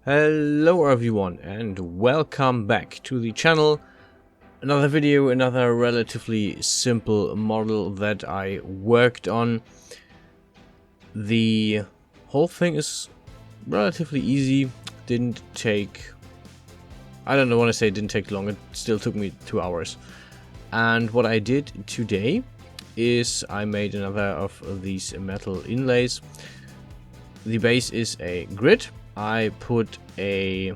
Hello everyone and welcome back to the channel. Another video, another relatively simple model that I worked on. The whole thing is relatively easy. Didn't take, I don't want to say it didn't take long, it still took me 2 hours. And what I did today is I made another of these metal inlays. The base is a grid. I put a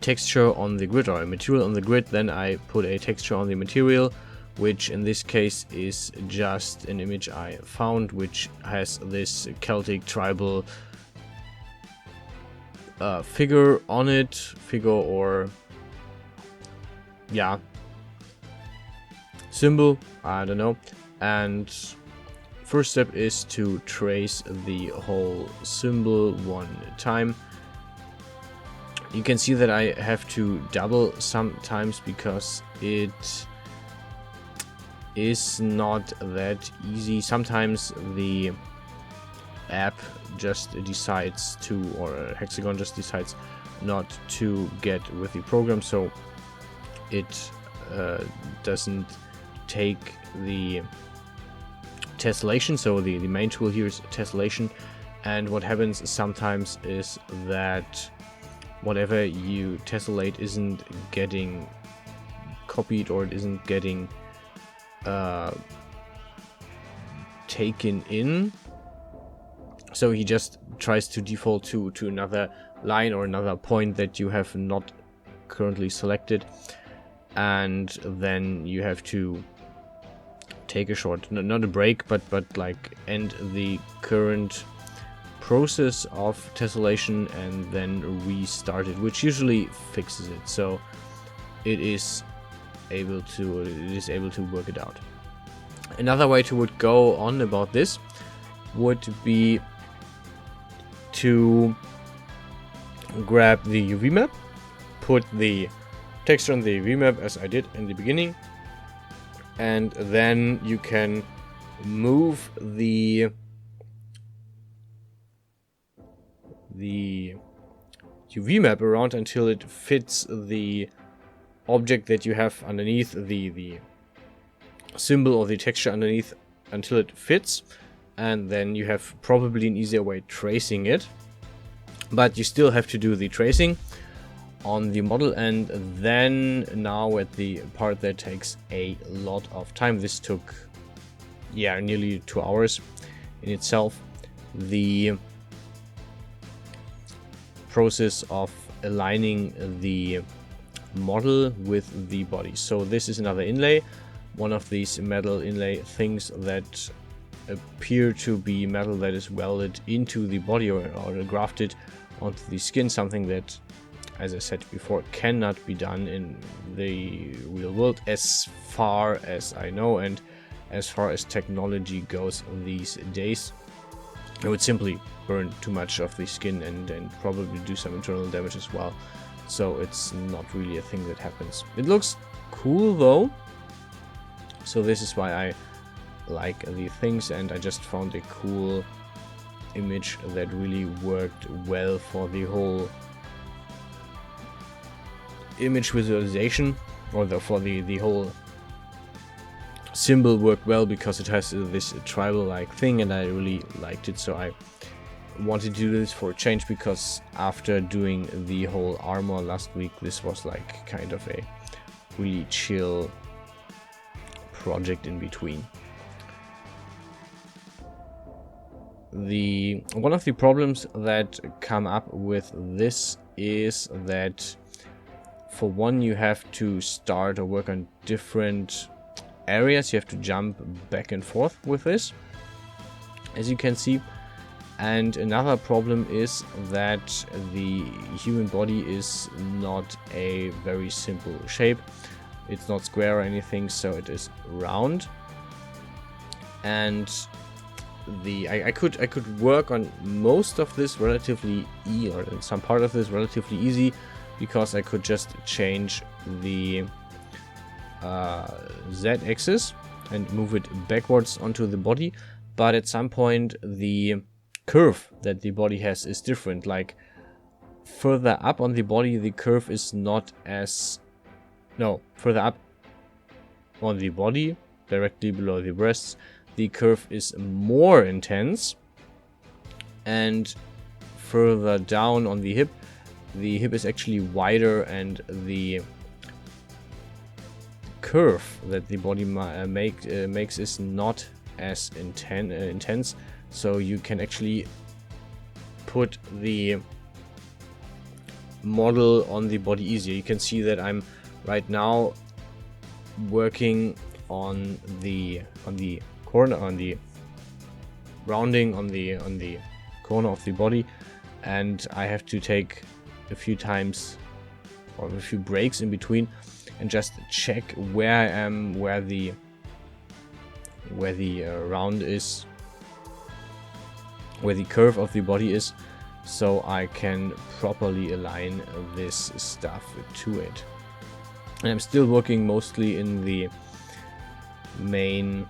texture on the grid, or a material on the grid, then I put a texture on the material, which in this case is just an image I found, which has this Celtic tribal figure on it, symbol, I don't know. And first step is to trace the whole symbol one time. You can see that I have to double sometimes because it is not that easy. Sometimes the app just decides to, or Hexagon just decides not to get with the program, so it doesn't take the tessellation. So the main tool here is tessellation, and what happens sometimes is that whatever you tessellate isn't getting copied, or it isn't getting taken in, so he just tries to default to another line or another point that you have not currently selected, and then you have to take a short, not a break, but like end the current process of tessellation and then restart it, which usually fixes it. So it is able to work it out. Another way to would go on about this would be to grab the UV map, put the texture on the UV map as I did in the beginning, and then you can move the UV map around until it fits the object that you have underneath, the symbol or the texture underneath, until it fits, and then you have probably an easier way tracing it. But you still have to do the tracing on the model, and then now at the part that takes a lot of time. This took nearly 2 hours in itself. The process of aligning the model with the body. So this is another inlay, one of these metal inlay things that appear to be metal that is welded into the body or grafted onto the skin, something that, as I said before, cannot be done in the real world as far as I know, and as far as technology goes these days. It would simply burn too much of the skin and probably do some internal damage as well. So it's not really a thing that happens. It looks cool though, so this is why I like the things, and I just found a cool image that really worked well for the whole image visualization, or for the whole symbol worked well because it has this tribal like thing, and I really liked it. So I wanted to do this for a change, because after doing the whole armor last week, this was like kind of a really chill project in between. One of the problems that come up with this is that, for one, you have to start or work on different areas. You have to jump back and forth with this, as you can see. And another problem is that the human body is not a very simple shape. It's not square or anything, so it is round. And I could work on most of this relatively or some part of this relatively easy, because I could just change the z-axis and move it backwards onto the body. But at some point the curve that the body has is different. Like further up on the body, the curve is not as... No, further up on the body, directly below the breasts, the curve is more intense. And further down on the hip is actually wider, and the curve that the body makes is not as intense. So you can actually put the model on the body easier. You can see that I'm right now working on the corner, on the rounding on the corner of the body, and I have to take a few times or a few breaks in between and just check where I am, where the round is, where the curve of the body is, so I can properly align this stuff to it. And I'm still working mostly in the main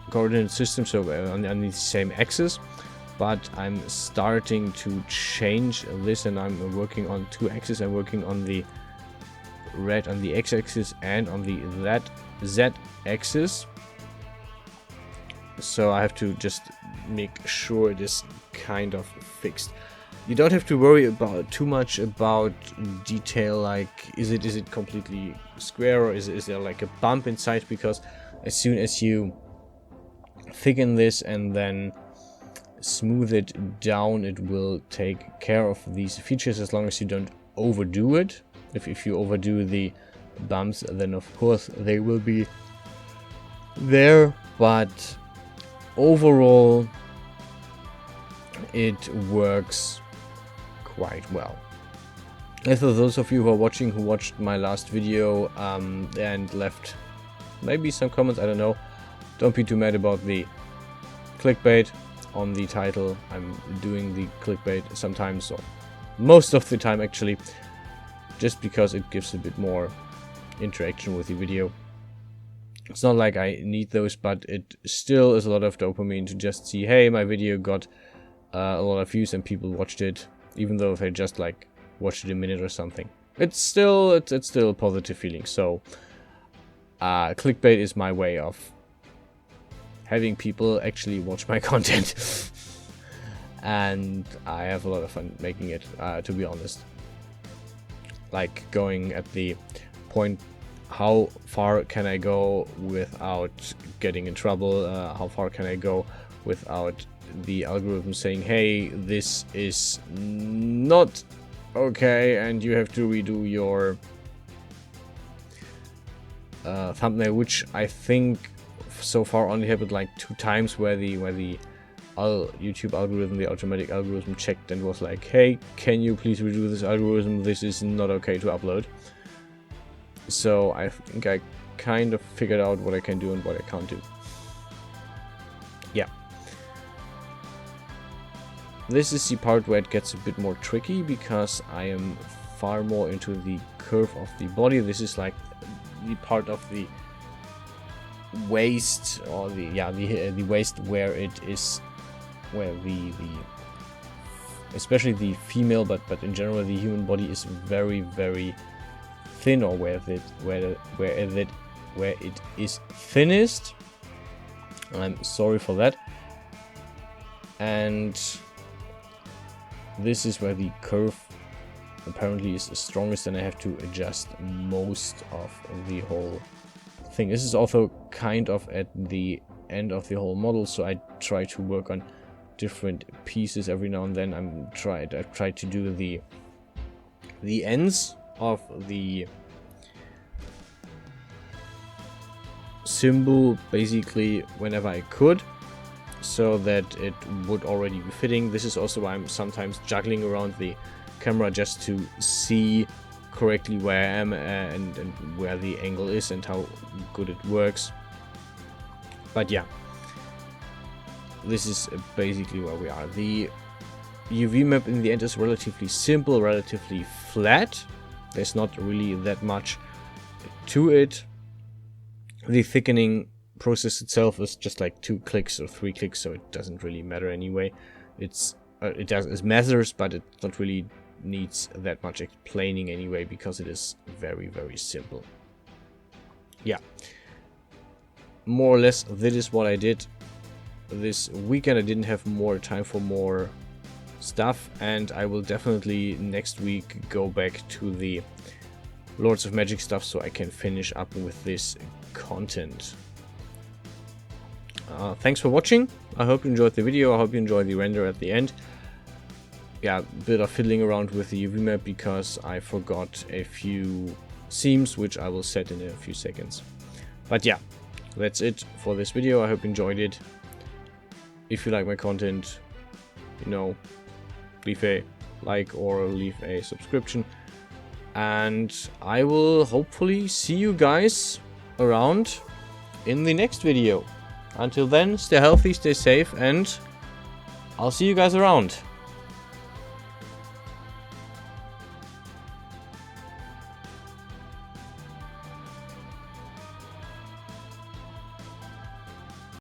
coordinate system, so on the same axis, but I'm starting to change this, and I'm working on two axes. I'm working on the red on the x-axis and on the z-axis, so I have to just make sure it is kind of fixed. You don't have to worry about too much about detail, like is it completely square, or is there like a bump inside, because as soon as you thicken this and then smooth it down, it will take care of these features, as long as you don't overdo it. If you overdo the bumps, then of course they will be there, but overall it works quite well. And for those of you who are watching, who watched my last video and left maybe some comments, I don't know, don't be too mad about the clickbait on the title. I'm doing the clickbait sometimes, or most of the time actually, just because it gives a bit more interaction with the video. It's not like I need those, but it still is a lot of dopamine to just see, hey, my video got a lot of views and people watched it, even though they just like watched it a minute or something. It's still a positive feeling. So clickbait is my way of having people actually watch my content. And I have a lot of fun making it, to be honest. Like going at the point, how far can I go without getting in trouble? How far can I go without the algorithm saying, hey, this is not okay and you have to redo your thumbnail, which I think so far only happened like 2 times, where the YouTube algorithm, the automatic algorithm, checked and was like, hey, can you please redo this algorithm? This is not okay to upload. So I think I kind of figured out what I can do and what I can't do. Yeah. This is the part where it gets a bit more tricky, because I am far more into the curve of the body. This is like the part of the waist, or the waist where it is, where the especially the female, but in general the human body is very, very thin, or where it is thinnest. I'm sorry for that. And this is where the curve apparently is the strongest, and I have to adjust most of the whole thing. This is also kind of at the end of the whole model, so I try to work on different pieces every now and then. I've tried to do the ends of the symbol basically whenever I could, so that it would already be fitting. This is also why I'm sometimes juggling around the camera, just to see correctly where I am and where the angle is and how good it works. But yeah, this is basically where we are. The UV map in the end is relatively simple, relatively flat. There's not really that much to it. The thickening process itself is just like 2 clicks or 3 clicks, so it doesn't really matter anyway. It's it does, it matters, but it not really needs that much explaining anyway, because it is very, very simple. Yeah, more or less that is what I did this weekend. I didn't have more time for more stuff, and I will definitely next week go back to the Lords of Magic stuff so I can finish up with this content. Thanks for watching. I hope you enjoyed the video. I hope you enjoyed the render at the end. Yeah, a bit of fiddling around with the UV map because I forgot a few seams, which I will set in a few seconds. But yeah, that's it for this video. I hope you enjoyed it. If you like my content, you know, leave a like or leave a subscription. And I will hopefully see you guys around in the next video. Until then, stay healthy, stay safe, and I'll see you guys around.